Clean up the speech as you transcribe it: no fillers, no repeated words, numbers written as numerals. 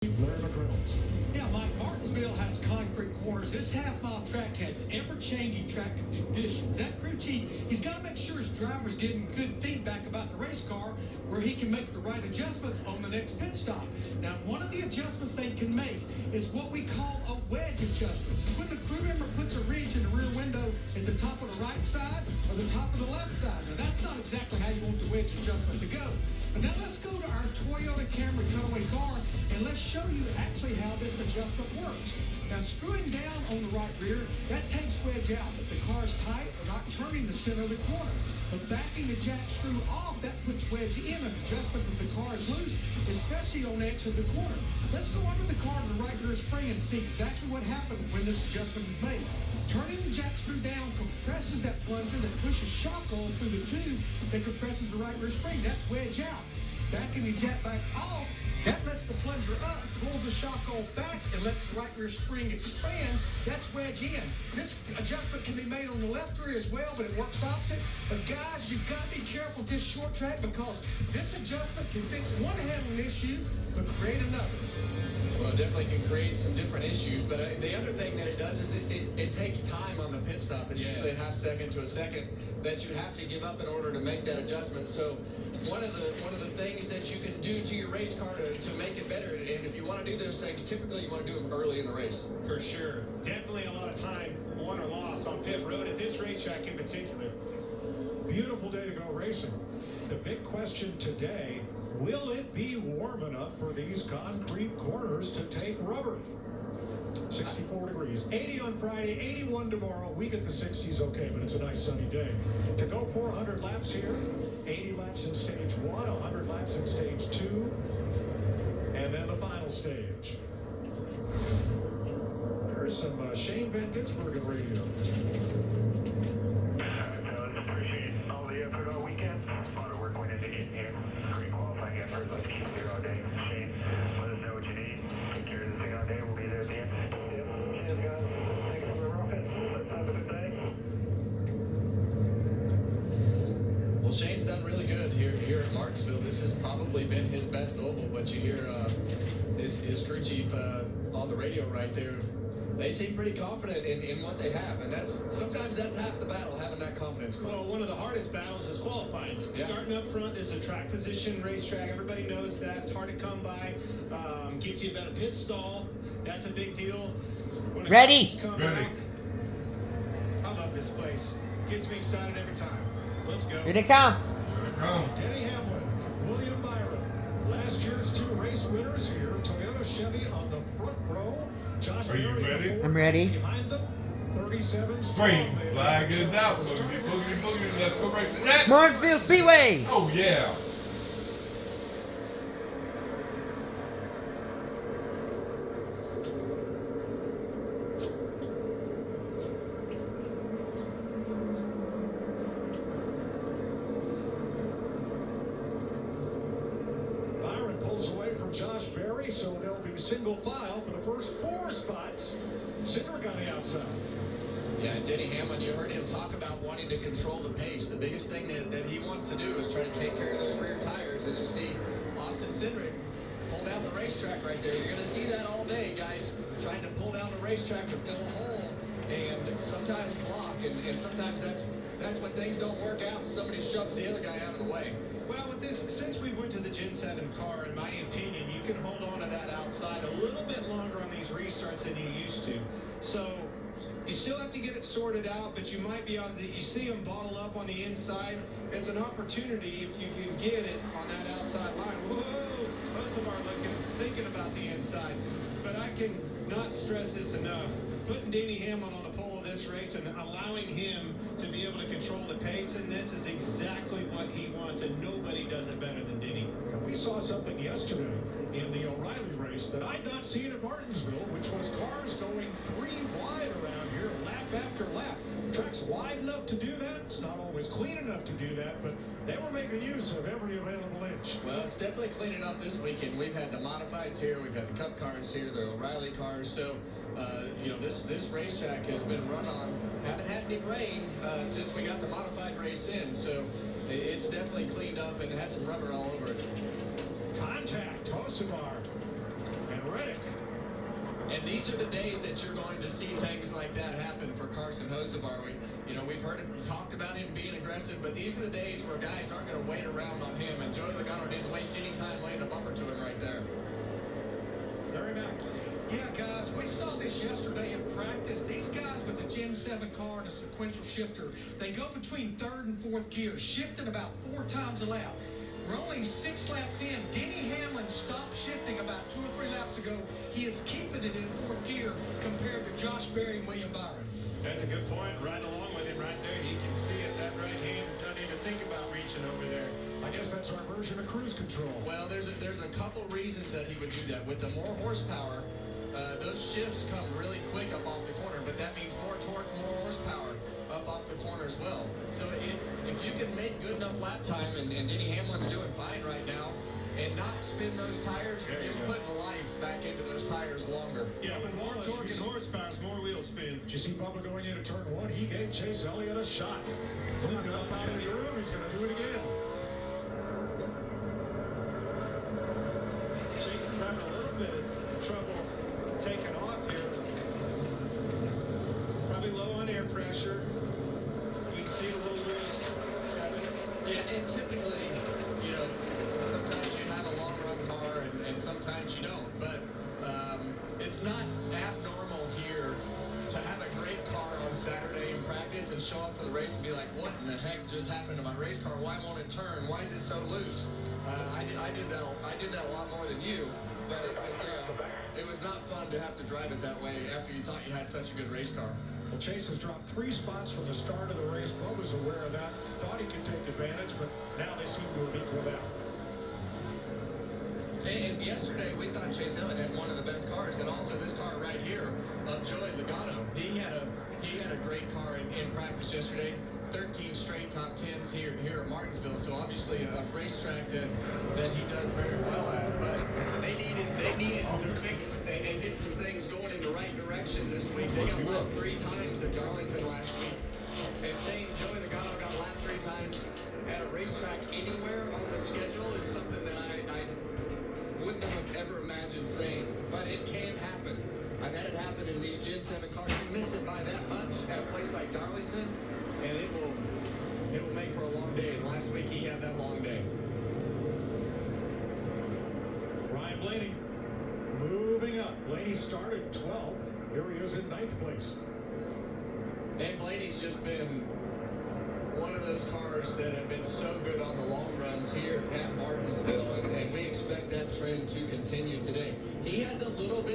Yeah, Mike, Martinsville has concrete corners. This half-mile track has ever-changing track conditions. That crew chief, he's got to make sure his driver's getting good feedback about the race car where he can make the right adjustments on the next pit stop. Now, one of the adjustments they can make is what we call a wedge adjustment. It's when the crew member puts a wrench in the rear window at the top of the right side or the top of the left side. Now, that's not exactly how you want the wedge adjustment to go. But now let's go to our Toyota Camry cutaway car and let's show you actually how this adjustment works. Now, screwing down on the right rear, that takes wedge out. If the car's tight or not turning the center of the corner. But backing the jack screw off, that puts wedge in an adjustment if the car is loose, especially on the edge of the corner. Let's go under the car to the right rear spring and see exactly what happened when this adjustment is made. Turning the jack screw down compresses that plunger that pushes shock oil through the tube that compresses the right rear spring. That's wedge out. Backing the jack back off, that lets the plunger up, pulls the shock oil back, and lets the right rear spring expand. That's wedge in. This adjustment can be made on the left rear as well, but it works opposite. But guys, you've got to be careful with this short track because this adjustment can fix one handling issue, but create another. Well, it definitely can create some different issues, but the other thing that it does is it takes time on the pit stop. It's usually a half second to a second that you have to give up in order to make that adjustment. So one of the things that you can do to your race car to make it better, and if you want to do those things, typically you want to do them early in the race. For sure. Definitely a lot of time won or lost on pit road at this racetrack in particular. Beautiful day to go racing. The big question today, will it be warm enough for these concrete corners to take rubber? 64 degrees, 80 on Friday, 81 tomorrow. We get the 60s okay, but it's a nice sunny day. To go 400 laps here, 80 laps in stage 1, 100 laps in stage 2, and then the final stage. There's some Shane Van Ginsberg radio. Appreciate all the effort all weekend. A lot of work went into getting here. Great qualifying effort. Let's keep it here all day. Shane, let us know what you need. Take care of the thing all day. We'll be there at the end. Yep. Cheers, guys. Thanks for the rocket. Let's have a good day. Well, Shane's done really good here at Martinsville. This has probably been his best oval, but you hear his crew chief on the radio right there. They seem pretty confident in what they have, and sometimes that's half the battle, having that confidence. Well, one of the hardest battles is qualifying. Yeah. Starting up front is a track position racetrack. Everybody knows that. It's hard to come by. Gives you a better pit stall. That's a big deal. When Ready? Ready. I love this place. Gets me excited every time. Let's go. Here they come. Denny Hamlin, William Byron, last year's 2 race winners here. Toyota Chevy on the front row. Josh Are you Berry ready? I'm ready. Behind them, 37 Green flag is out. Boogie, boogie, boogie. Let's go racing next. Martinsville Speedway. Oh, yeah. Byron pulls away from Josh Berry, so there'll be single file for the first 4 spots. Cindric on the outside. Yeah, and Denny Hamlin, you heard him talk about wanting to control the pace. The biggest thing that he wants to do is try to take care of those rear tires. As you see, Austin Cindric pull down the racetrack right there. You're going to see that all day, guys, trying to pull down the racetrack to fill a hole and sometimes block. And sometimes that's when things don't work out and somebody shoves the other guy out of the way. Well, with this, since we went to the Gen 7 car, in my opinion, you can hold on to that outside a little bit longer on these restarts than you used to. So you still have to get it sorted out, but you might be on the, you see them bottle up on the inside. It's an opportunity if you can get it on that outside line. Whoa, most of them are thinking about the inside. But I can not stress this enough. Putting Denny Hamlin on the pole of this race and allowing him to be able to control the pace in this is exactly what he wants, and nobody does it better than Denny. And we saw something yesterday in the O'Reilly race that I'd not seen at Martinsville, which was cars going 3 wide around here, lap after lap. Track's wide enough to do that. It's not always clean enough to do that, but they were making use of every available inch. Well, it's definitely cleaning up this weekend. We've had the modifieds here, we've had the Cup cars here, the O'Reilly cars. So, this racetrack has been run on. Haven't had any rain since we got the modified race in. So, it's definitely cleaned up and had some rubber all over it. Contact, Hocevar, and And these are the days that you're going to see things like that happen for Carson Hocevar. We've heard him talked about him being aggressive, but these are the days where guys aren't going to wait around on him. And Joey Logano didn't waste any time laying a bumper to him right there. Larry Mack. Yeah, guys, we saw this yesterday in practice. These guys with the Gen 7 car and a sequential shifter, they go between third and fourth gear, shifting about 4 times a lap. We're only 6 laps in. Denny Hamlin stopped shifting about 2 or 3 laps ago. He is keeping it in fourth gear compared to Josh Berry and William Byron. That's a good point. Right along with him right there. He can see it. That right hand doesn't even think about reaching over there. I guess that's our version of cruise control. Well, there's a couple reasons that he would do that. With the more horsepower, those shifts come really quick up off the corner, but that means more torque, more horsepower up off the corner as well. So if you can make good enough lap time, and Denny Hamlin's doing fine right now, and not spin those tires, you're just putting life back into those tires longer. Yeah, but more torque and horsepower, more wheel spin. Did you see Bubba going into turn 1? He gave Chase Elliott a shot. Moved it up out of the room. He's going to do it again. Chase is having a little bit of trouble taking off here. Probably low on air pressure. You can see it a little loose. Yeah, and typically, sometimes you have a long run car and sometimes you don't. But it's not abnormal here to have a great car on Saturday in practice and show up for the race and be like, what in the heck just happened to my race car? Why won't it turn? Why is it so loose? I did that a lot more than you, but it was not fun to have to drive it that way after you thought you had such a good race car. Well, Chase has dropped 3 spots from the start of the race. Bubba's aware of that. Thought he could take advantage, but now they seem to have equaled out. And yesterday we thought Chase Elliott had one of the best cars, and also this car right here of Joey Logano. He had a great car in practice yesterday. 13 straight top 10s here at Martinsville. So obviously a racetrack that he does very well at. But they needed to fix and get some things going in the right direction this week. They got lapped 3 times at Darlington last week. And saying Joey Logano got lapped 3 times at a racetrack anywhere on the schedule is something that I wouldn't have ever imagined saying, but it can happen. I've had it happen in these Gen 7 cars. You miss it by that much at a place like Darlington, and it will make for a long day. And last week he had that long day. Ryan Blaney moving up. Blaney started 12th. Here he is in 9th place. And Blaney's just been one of those cars that have been so good on the long runs here at Martinsville, and we expect that trend to continue today. He has a little bit